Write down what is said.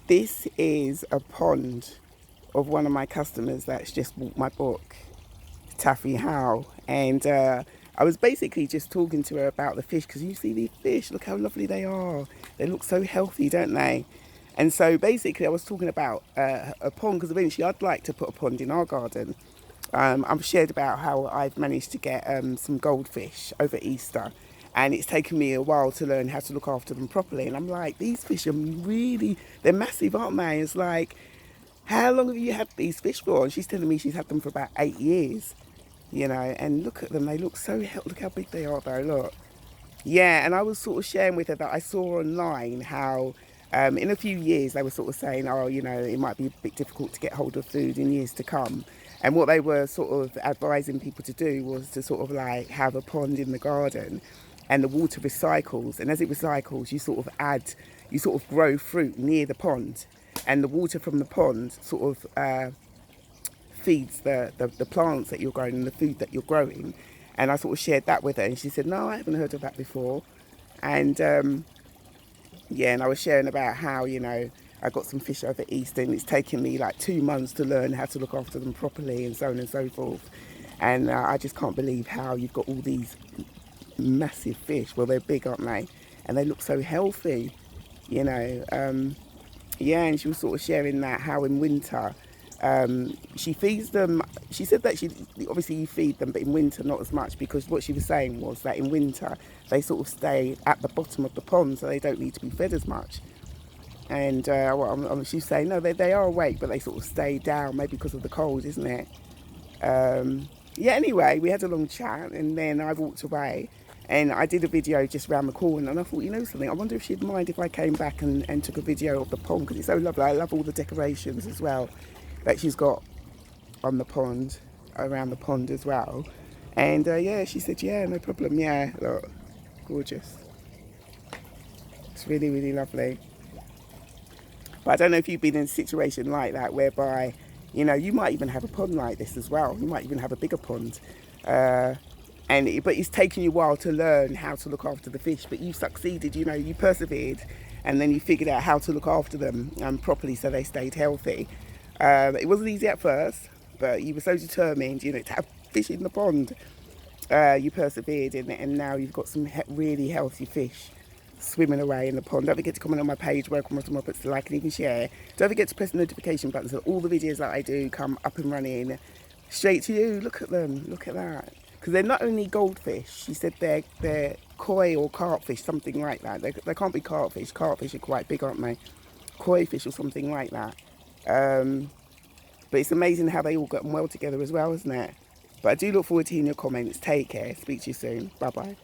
This is a pond of one of my customers that's just bought my book, Taffy Howe. And I was basically just talking to her about the fish, because you see these fish, look how lovely they are. They look so healthy, don't they? And so basically I was talking about a pond, because eventually I'd like to put a pond in our garden. I've shared about how I've managed to get some goldfish over Easter, and it's taken me a while to learn how to look after them properly. And I'm like, these fish are really, they're massive, aren't they? It's like, how long have you had these fish for? And she's telling me she's had them for about 8 years, you know, and look at them, they look so, look how big they are though, look. Yeah, and I was sort of sharing with her that I saw online how in a few years they were sort of saying, oh, you know, it might be a bit difficult to get hold of food in years to come. And what they were sort of advising people to do was to sort of like have a pond in the garden, and the water recycles. And as it recycles, you sort of grow fruit near the pond. And the water from the pond sort of feeds the plants that you're growing and the food that you're growing. And I sort of shared that with her, and she said, no, I haven't heard of that before. And yeah, and I was sharing about how, you know, I got some fish over Easter, and it's taken me like 2 months to learn how to look after them properly, and so on and so forth. And I just can't believe how you've got all these massive fish. Well, they're big, aren't they? And they look so healthy, you know. Yeah, and she was sort of sharing that how in winter she feeds them. She said that obviously you feed them, but in winter not as much, because what she was saying was that in winter they sort of stay at the bottom of the pond, so they don't need to be fed as much. And she's saying no, they are awake, but they sort of stay down, maybe because of the cold, isn't it? Yeah, anyway, we had a long chat, and then I walked away, and I did a video just around the corner, and I thought, you know something, I wonder if she'd mind if I came back and took a video of the pond, because it's so lovely. I love all the decorations as well that she's got on the pond, around the pond as well. And yeah, she said, yeah, no problem. Yeah, look, gorgeous. It's really, really lovely. But I don't know if you've been in a situation like that, whereby, you know, you might even have a pond like this as well. You might even have a bigger pond. But it's taken you a while to learn how to look after the fish, but you succeeded, you know, you persevered, and then you figured out how to look after them properly, so they stayed healthy. It wasn't easy at first, but you were so determined, you know, to have fish in the pond. You persevered, and now you've got some really healthy fish swimming away in the pond. Don't forget to comment on my page, welcome Rosalind Roberts, to like and even share. Don't forget to press the notification button so all the videos that I do come up and running straight to you. Look at them, look at that. Because they're not only goldfish, she said they're koi or carpfish, something like that. They can't be carpfish. Carpfish are quite big, aren't they? Koi fish or something like that. But it's amazing how they all got on well together as well, isn't it? But I do look forward to hearing your comments. Take care. Speak to you soon. Bye-bye.